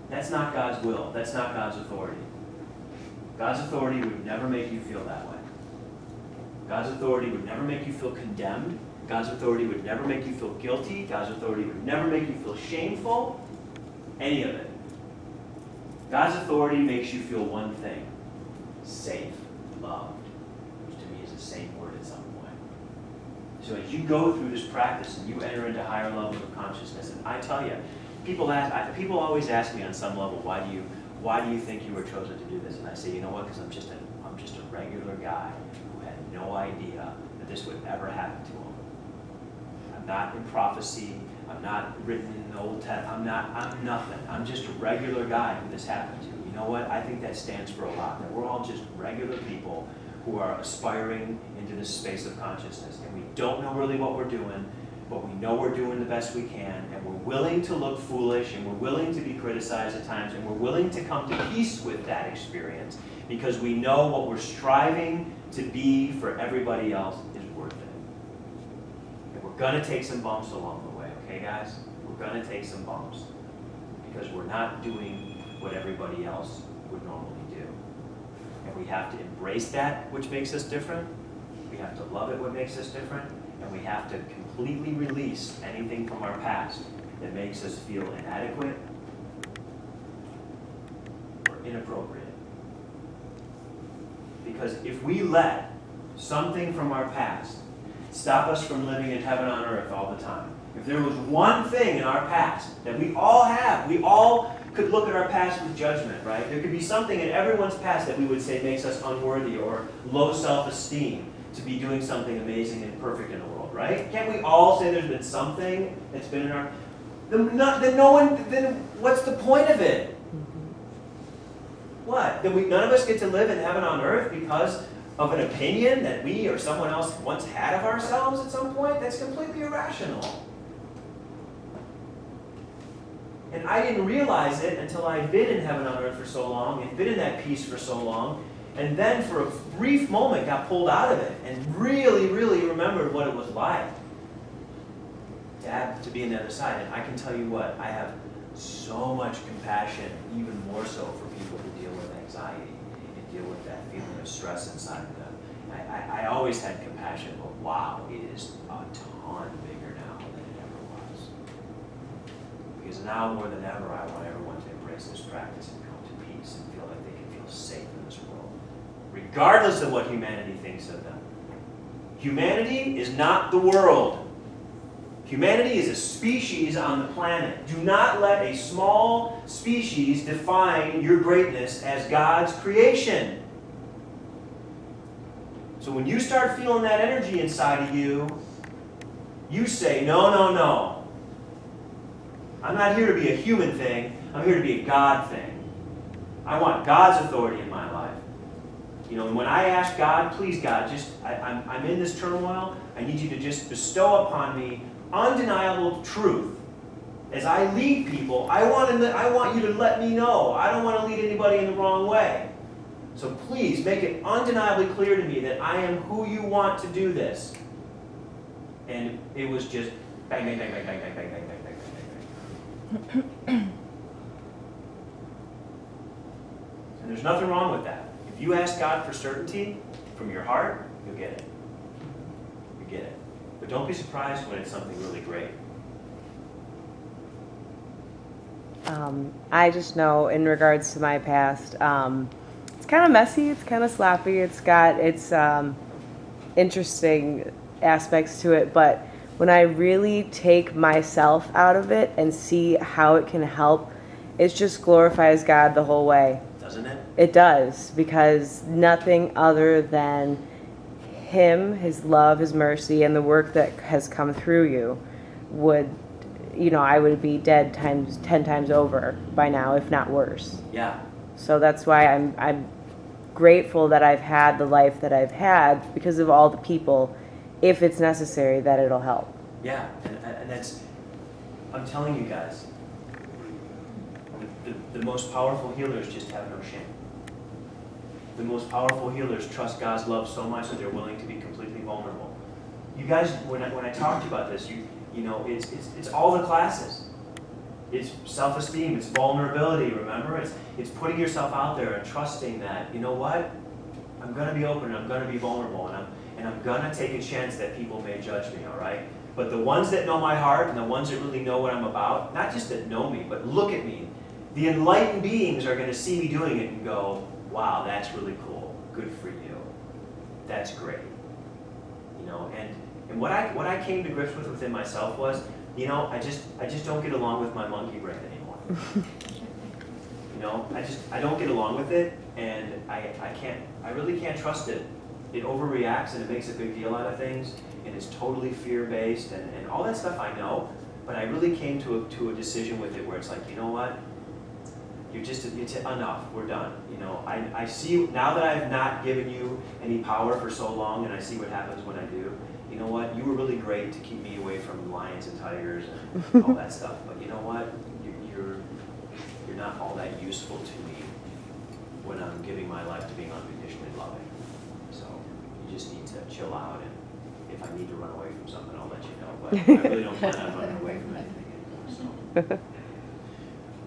That's not God's will. That's not God's authority. God's authority would never make you feel that way. God's authority would never make you feel condemned. God's authority would never make you feel guilty. God's authority would never make you feel shameful. Any of it. God's authority makes you feel one thing: safe, loved, which to me is the same word at some point. So as you go through this practice and you enter into higher levels of consciousness, and I tell you, people always ask me on some level, why do you think you were chosen to do this? And I say, you know what? Because I'm just a regular guy who had no idea that this would ever happen to him. I'm not in prophecy. I'm not written in the Old Testament. I'm nothing. I'm just a regular guy who this happened to. You know what? I think that stands for a lot. That we're all just regular people who are aspiring into this space of consciousness. And we don't know really what we're doing, but we know we're doing the best we can, and we're willing to look foolish, and we're willing to be criticized at times, and we're willing to come to peace with that experience because we know what we're striving to be for everybody else is worth it. And we're going to take some bumps along the way, okay, guys? We're going to take some bumps because we're not doing what everybody else would normally do. And we have to embrace that which makes us different. We have to love it what makes us different. And we have to completely release anything from our past that makes us feel inadequate or inappropriate. Because if we let something from our past stop us from living in heaven on earth all the time, if there was one thing in our past that we all have, we all could look at our past with judgment, right? There could be something in everyone's past that we would say makes us unworthy or low self-esteem to be doing something amazing and perfect in the world, right? Can't we all say there's been something that's been in our... Then what's the point of it? What? Then none of us get to live in heaven on earth because of an opinion that we or someone else once had of ourselves at some point? That's completely irrational. And I didn't realize it until I'd been in heaven on earth for so long and been in that peace for so long, and then for a brief moment got pulled out of it and really, really remembered what it was like to be on the other side. And I can tell you what, I have so much compassion, even more so for people who deal with anxiety and deal with that feeling of stress inside of them. I always had compassion, but wow, it is a ton bigger now than it ever was. Because now more than ever, I want everyone to embrace this practice and come to peace and feel like they can feel safe in this world, regardless of what humanity thinks of them. Humanity is not the world. Humanity is a species on the planet. Do not let a small species define your greatness as God's creation. So when you start feeling that energy inside of you, you say, no, no, no. I'm not here to be a human thing. I'm here to be a God thing. I want God's authority in my life. You know, and when I ask God, please God, I'm in this turmoil. I need you to just bestow upon me undeniable truth. As I lead people, I want you to let me know. I don't want to lead anybody in the wrong way. So please make it undeniably clear to me that I am who you want to do this. And it was just bang, bang, bang, bang, bang, bang, bang, bang, bang, bang, bang. And there's nothing wrong with that. If you ask God for certainty from your heart, you'll get it. You get it. But don't be surprised when it's something really great. I just know in regards to my past, it's kind of messy, it's kind of sloppy, it's got its interesting aspects to it, but when I really take myself out of it and see how it can help, it just glorifies God the whole way. Doesn't it? It does, because nothing other than Him, His love, His mercy, and the work that has come through you would, I would be dead 10 times over by now, if not worse. Yeah. So that's why I'm grateful that I've had the life that I've had because of all the people, if it's necessary, that it'll help. Yeah, and that's, I'm telling you guys, the most powerful healers just have no shame. The most powerful healers trust God's love so much that they're willing to be completely vulnerable. You guys, when I talked about this, it's all the classes. It's self-esteem, it's vulnerability, remember? It's putting yourself out there and trusting that, you know what? I'm gonna be open, and I'm gonna be vulnerable, and I'm gonna take a chance that people may judge me, all right? But the ones that know my heart and the ones that really know what I'm about, not just that know me, but look at me, the enlightened beings are gonna see me doing it and go, wow, that's really cool, good for you, that's great. You know, and what I came to grips with within myself was, you know, I just don't get along with my monkey brain anymore. You know, I don't get along with it, and I really can't trust it. It overreacts and it makes a big deal out of things, and it's totally fear-based and all that stuff I know, but I really came to a decision with it where it's like, you know what? Enough, we're done. You know, I see, now that I have not given you any power for so long, and I see what happens when I do, you know what, you were really great to keep me away from lions and tigers and all that stuff, but you know what, you're not all that useful to me when I'm giving my life to being unconditionally loving. So you just need to chill out, and if I need to run away from something, I'll let you know, but I really don't plan on running away from anything anymore.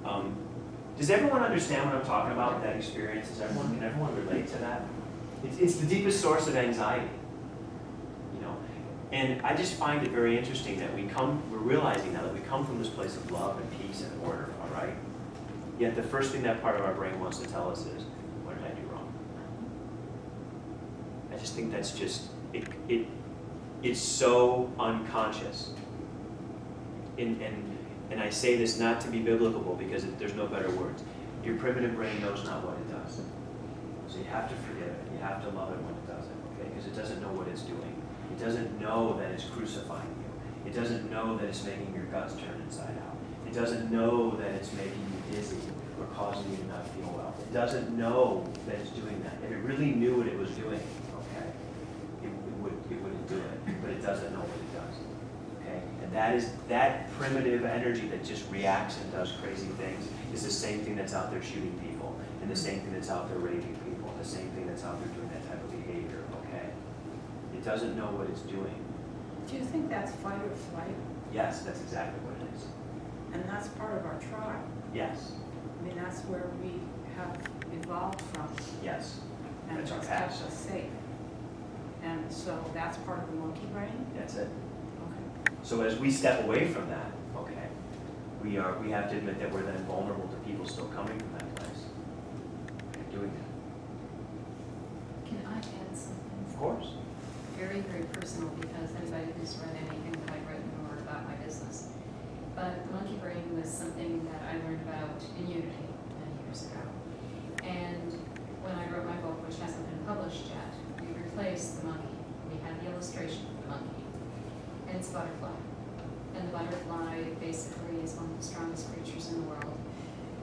So. Does everyone understand what I'm talking about, that experience? Can everyone relate to that? It's the deepest source of anxiety. You know, and I just find it very interesting that we're realizing now that we come from this place of love and peace and order, all right? Yet the first thing that part of our brain wants to tell us is, what did I do wrong? I just think that's just, it's so unconscious. And I say this not to be biblical because there's no better words. Your primitive brain knows not what it does. So you have to forgive it. You have to love it when it doesn't, okay? Because it doesn't know what it's doing. It doesn't know that it's crucifying you. It doesn't know that it's making your guts turn inside out. It doesn't know that it's making you dizzy or causing you to not feel well. It doesn't know that it's doing that. If it really knew what it was doing, okay, it wouldn't do it. But it doesn't know what it does. That primitive energy that just reacts and does crazy things is the same thing that's out there shooting people, and the same thing that's out there raping people, and the same thing that's out there doing that type of behavior, okay? It doesn't know what it's doing. Do you think that's fight or flight? Yes, that's exactly what it is. And that's part of our tribe. Yes. I mean, that's where we have evolved from. Yes. And That's our it's kept past. us safe. And so that's part of the monkey brain? That's it. Okay. So as we step away from that, okay, we have to admit that we're then vulnerable to people still coming from that place and doing that. Can I add something? Of course. Very, very personal, because anybody who's read anything that I've written or about my business. But the monkey brain was something that I learned about in Unity many years ago. And when I wrote my book, which hasn't been published yet, we replaced the monkey. We had the illustration of the monkey. And it's a butterfly. And the butterfly basically is one of the strongest creatures in the world.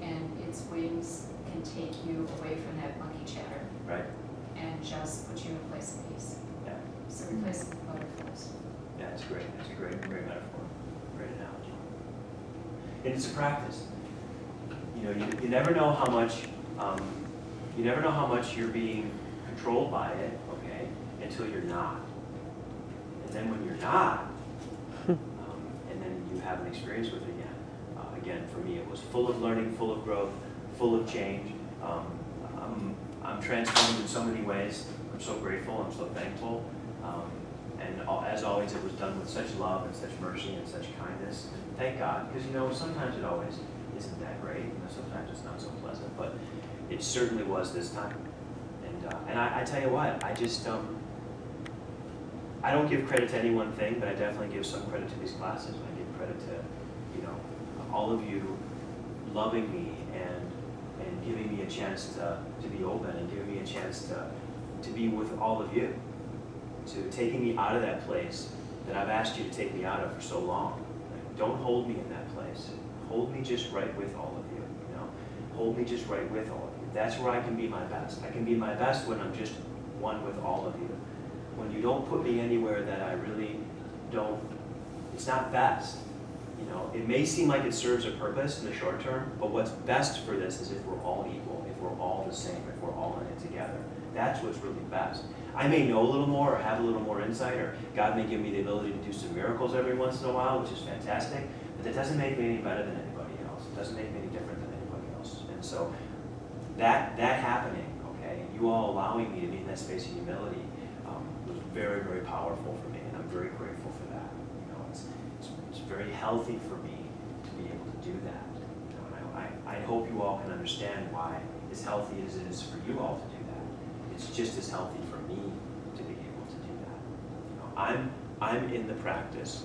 And its wings can take you away from that monkey chatter. Right. And just put you in a place of peace. Yeah. So replace it with butterflies. Yeah, it's great. It's a great metaphor. Great analogy. And it's a practice. You know, you never know how much you're being controlled by it, okay, until you're not. And then when you're not, and then you have an experience with it again. Again, for me, it was full of learning, full of growth, full of change. I'm transformed in so many ways. I'm so grateful. I'm so thankful. As always, it was done with such love and such mercy and such kindness. And thank God, because sometimes it always isn't that great. Sometimes it's not so pleasant, but it certainly was this time. And I tell you what, I don't give credit to any one thing, but I definitely give some credit to these classes. I give credit to all of you loving me and giving me a chance to be open and giving me a chance to be with all of you. To taking me out of that place that I've asked you to take me out of for so long. Like, don't hold me in that place. Hold me just right with all of you. Hold me just right with all of you. That's where I can be my best. I can be my best when I'm just one with all of you. When you don't put me anywhere that I really don't, it's not best. It may seem like it serves a purpose in the short term, but what's best for this is if we're all equal, if we're all the same, if we're all in it together. That's what's really best. I may know a little more or have a little more insight, or God may give me the ability to do some miracles every once in a while, which is fantastic, but that doesn't make me any better than anybody else. doesn't make me any different than anybody else. And so that happening, okay, and you all allowing me to be in that space of humility was very, very powerful for me, and I'm very grateful for that. You know, it's very healthy for me to be able to do that. You know, and I hope you all can understand why, as healthy as it is for you all to do that, it's just as healthy for me to be able to do that. You know, I'm in the practice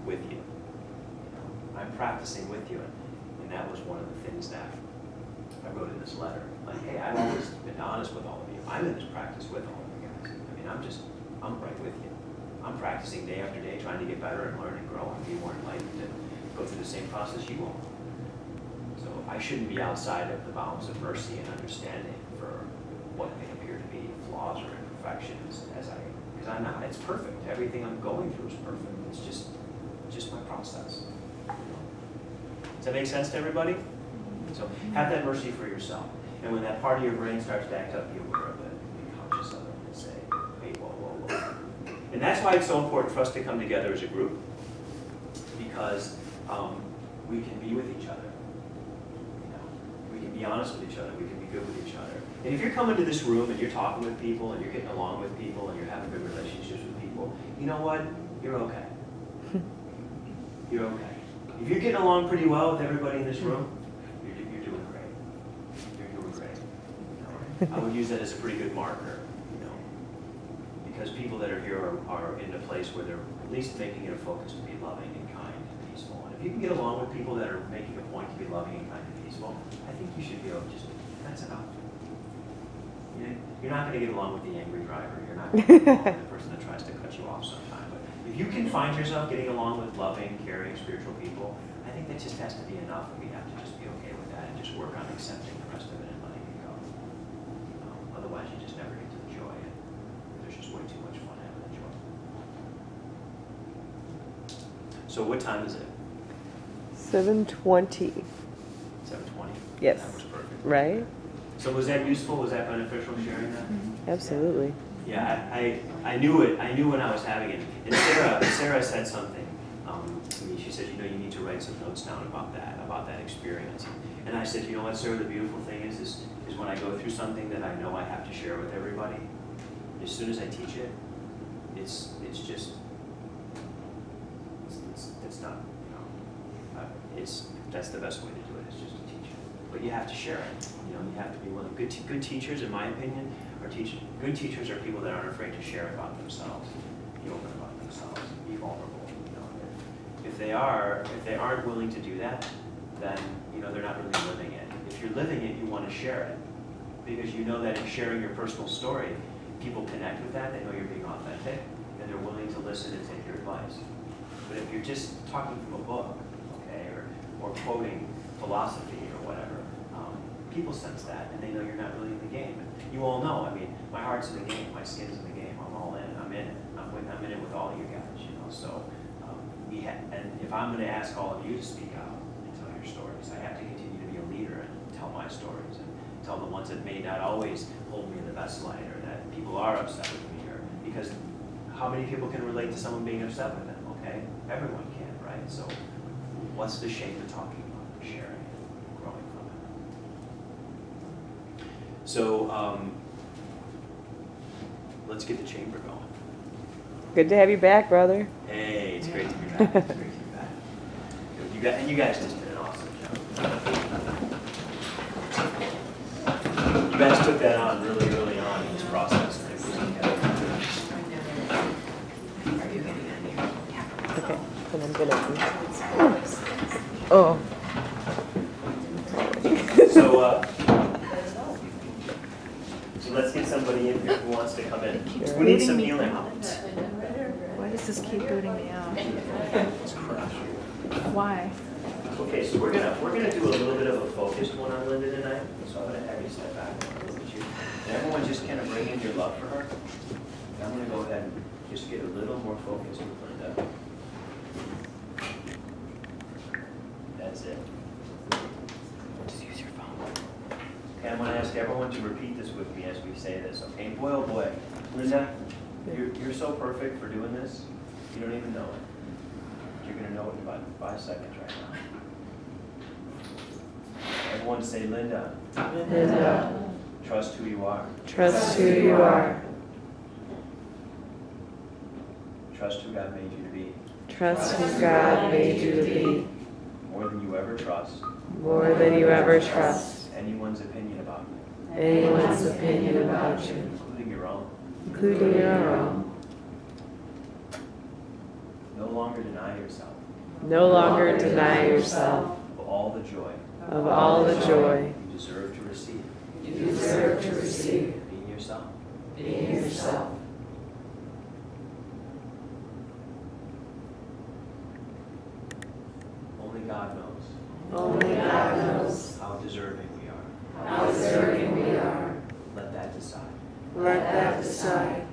with you. You know, I'm practicing with you, and that was one of the things that I wrote in this letter. Like, hey, I've always been honest with all of you. I'm in this practice with all of you guys. I mean, I'm right with you. I'm practicing day after day, trying to get better and learn and grow and be more enlightened and go through the same process you all. So I shouldn't be outside of the bounds of mercy and understanding for what may appear to be flaws or imperfections, because I'm not. It's perfect. Everything I'm going through is perfect. It's just my process. Does that make sense to everybody? So have that mercy for yourself. And when that part of your brain starts to act up, be aware of it, be conscious of it, and say, hey, whoa, whoa, whoa. And that's why it's so important for us to come together as a group, because we can be with each other. You know, we can be honest with each other. We can be good with each other. And if you're coming to this room and you're talking with people and you're getting along with people and you're having good relationships with people, you know what? You're okay. You're okay. If you're getting along pretty well with everybody in this room, you're doing great. You're doing great. You know, I would use that as a pretty good marker, you know, because people that are here are in a place where they're at least making it a focus to be loving and kind and peaceful. And if you can get along with people that are making a point to be loving and kind and peaceful, I think you should be able to that's enough. You're not going to get along with the angry driver. You're not going to get along with the person that tries to cut you off sometime. But if you can find yourself getting along with loving, caring, spiritual people, I think that just has to be enough, and we have to just be okay with that and just work on accepting the rest of it and letting it go. Otherwise, you just never get to the joy, and there's just way too much fun having the joy. So what time is it? 7:20. 7:20? Yes. That was perfect. Right? So was that useful? Was that beneficial, sharing that? Absolutely. Yeah, I knew it. I knew when I was having it. And Sarah said something to me. She said, you know, you need to write some notes down about that experience. And I said, you know what, Sarah, the beautiful thing is when I go through something that I know I have to share with everybody, as soon as I teach it, it's not, you know, that's the best way to do it, is just to teach it. But you have to share it. You know, you have to be willing. Good teachers, in my opinion, good teachers are people that aren't afraid to share about themselves, be open about themselves, be vulnerable. You know, if they aren't willing to do that, then you know they're not really living it. If you're living it, you want to share it, because you know that in sharing your personal story, people connect with that. They know you're being authentic, and they're willing to listen and take your advice. But if you're just talking from a book, okay, or quoting philosophy or whatever, people sense that, and they know you're not really in the game. And you all know, I mean, my heart's in the game, my skin's in the game, I'm all in, I'm in it. I'm in it with all you guys, you know. So, and if I'm going to ask all of you to speak out and tell your stories, I have to continue to be a leader and tell my stories and tell the ones that may not always hold me in the best light, or that people are upset with me, or because how many people can relate to someone being upset with them? Okay, everyone can, right? So, what's the shame of talking about it, sharing it, growing from it? So, let's get the chamber going. Good to have you back, brother. Hey, it's great to be back. It's great to be back. You guys just did an awesome job. You guys took that on really early on in this process. Okay, and I'm gonna. Oh. So let's get somebody in here who wants to come in. Who needs some healing? Why does this keep booting me out? It's crap. Why? Okay, so we're gonna do a little bit of a focused one on Linda tonight. So I'm gonna have you step back and look at you. And everyone just kind of bring in your love for her. And I'm gonna go ahead and just get a little more focused with Linda. That's it. Just use your phone. Okay, I'm gonna ask everyone to repeat this with me as we say this, okay? Boy, oh boy. Linda, you're so perfect for doing this, you don't even know it. You're gonna know it in about 5 seconds right now. Everyone say Linda. Linda. Trust who you are. Trust who you are. Trust who God made you to be. Trust who God made you to be. More than you ever trust More than you ever trust anyone's opinion about you, anyone's opinion about you, including your own. including your own. No longer deny yourself No longer deny yourself of all the joy of all the joy you deserve to receive. you deserve to receive. Being yourself. Being yourself. Only God knows Only God knows how deserving we are. how deserving we are. Let that decide. Let that decide.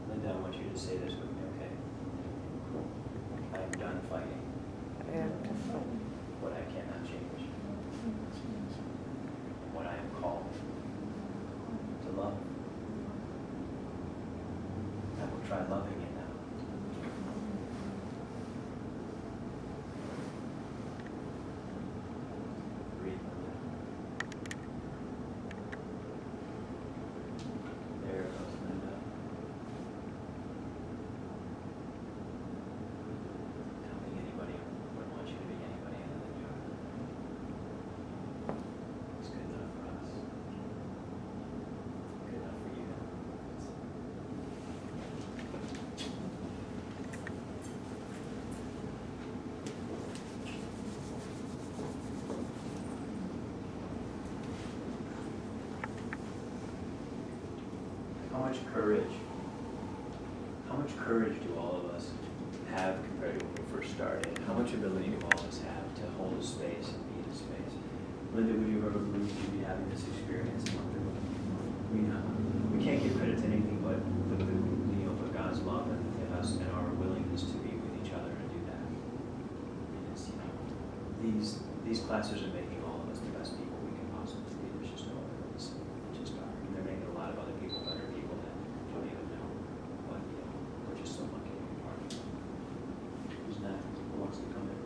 Linda, I want you to say this with me, okay? I am done fighting what I cannot change. What I am called to love. I will try loving it now. Breathe, Linda. There goes Linda. Tell me anybody would want you to be anybody other than you. It's good enough for us. Good enough for you. How much courage do all of us have compared to when we first started? How much ability do all of us have to hold a space and be in a space? Linda, would you ever believe you'd be having this experience? We can't give credit to anything but God's love in us and our willingness to be with each other and do that. And it's, these classes are making all of us the best people we can possibly be. There's just no other way to say it. They just are. And they're making a lot of other people better people that don't even know. But we're just so lucky to be part of it. Who's next? Who wants to come in?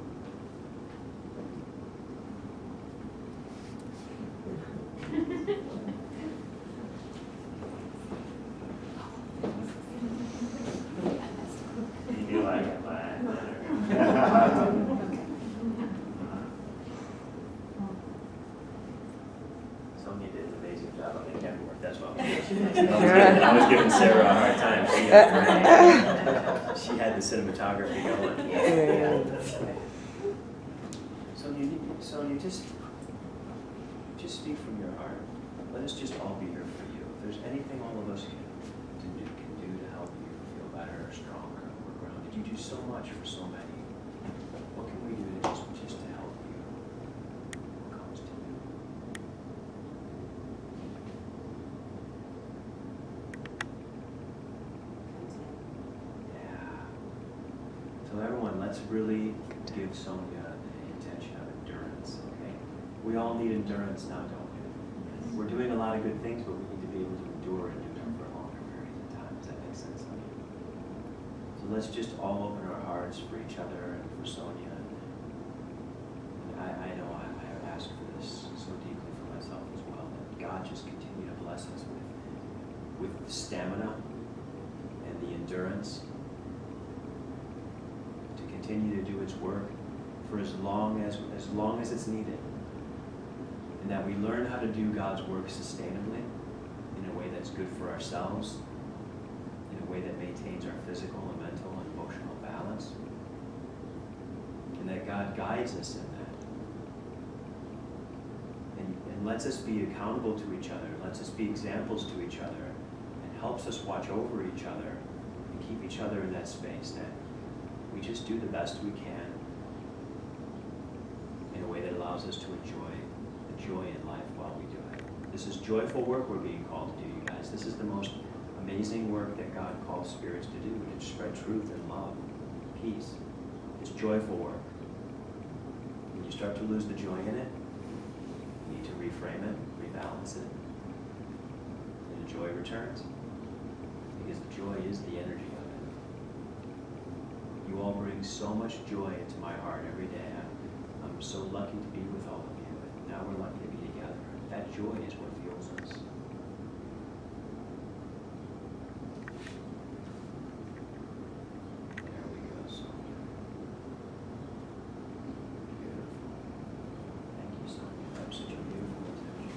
You knew I got mine. Sonia did an amazing job on the camera work. That's what I was giving Sarah a hard time. She had the cinematography going. Sonia, just speak from your heart. Let us just all be here for you. If there's anything all of us can do to help you feel better or stronger or more grounded, you do so much for so many. What can we do to just to help you? What comes to you? Yeah. So everyone, let's really give Sonia the intention of endurance, okay? We all need endurance now, don't we? We're doing a lot of good things, but we need to be able to endure and do them for longer periods of time. Does that make sense? So let's just all open our hearts for each other and for Sonia. And I know I have asked for this so deeply for myself as well, that God just continue to bless us with the stamina and the endurance to continue to do its work for as long as it's needed. And that we learn how to do God's work sustainably, in a way that's good for ourselves, in a way that maintains our physical and mental and emotional balance, and that God guides us in that. And lets us be accountable to each other, lets us be examples to each other, and helps us watch over each other and keep each other in that space that we just do the best we can in a way that allows us to enjoy the joy in life while we do it. This is joyful work we're being called to do, you guys. This is the most amazing work that God calls spirits to do, to spread truth and love, peace. It's joyful work. When you start to lose the joy in it, you need to reframe it, rebalance it, and the joy returns. because the joy is the energy of it. You all bring so much joy into my heart every day. I'm so lucky to be with all of you, and now we're lucky to be together. That joy is what fuels us. There we go, Sonia. Beautiful. Thank you, Sonia. That was such a beautiful attention.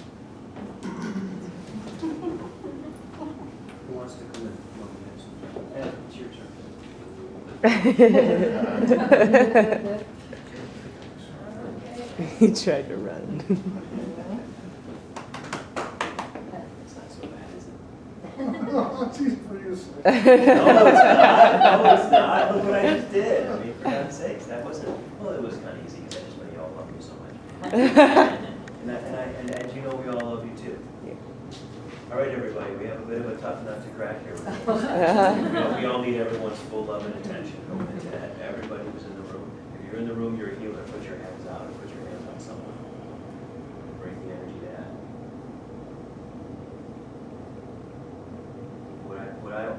Who wants to come in? Ed, it's your turn. He tried to run. It's not so bad, is it? She's pretty asleep. No, it's not. No, it's not. Look what I just did. I mean, for God's sakes, that wasn't, well, it was kind of easy because I just know you all love me so much. And as you know, we all love you too. All right, everybody, we have a bit of a tough nut to crack here. We all need everyone's full love and attention. Everybody who's in the room. If you're in the room, you're a healer. Put your hands out and put your hands on someone. Bring the energy to that.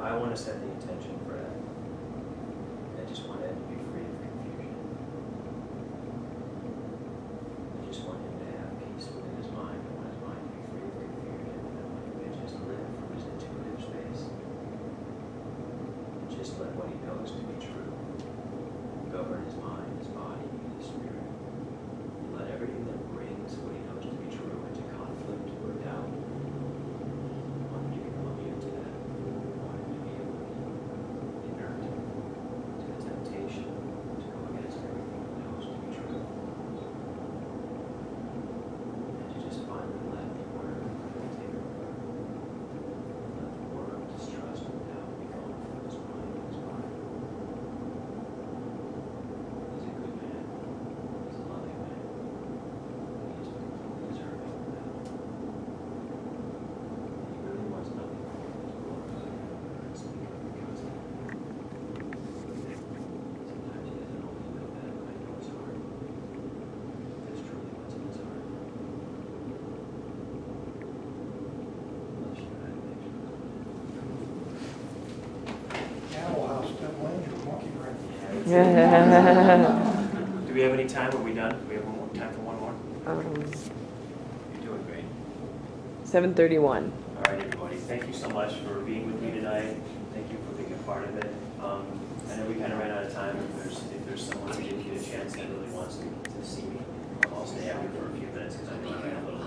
I want to set the intention for that. I just want Ed to be free of confusion. I just want him to have peace within his mind. I want his mind to be free of confusion. I want him to just live from his intuitive space. And just let what he knows to be true govern his mind, his body, and his spirit. And let everything that brings what he knows to be true into conflict or doubt, I want him to become immune to that. I want him to be able to be inert to the temptation to go against everything he knows to be true. And to just finally let the order take over. Let the order of distrust and doubt be gone from his mind and his body. He's a good man. He's a loving man. He's completely deserving of that. And he really wants nothing more than to glorify God and speak up because of it. Sometimes he doesn't always know that, but I know it's hard. That's truly what's in his heart. Bless you, and I thank you. Animal House, Devil Angel, Monkey Brain. Do we have any time? Are we done? Do we have time for one more? You're doing great. 7:31. All right, everybody. Thank you so much for being with me tonight. Thank you for being a part of it. I know we kind of ran out of time. If there's someone who didn't get a chance that really wants to see me, I'll stay after for a few minutes because I know I ran a little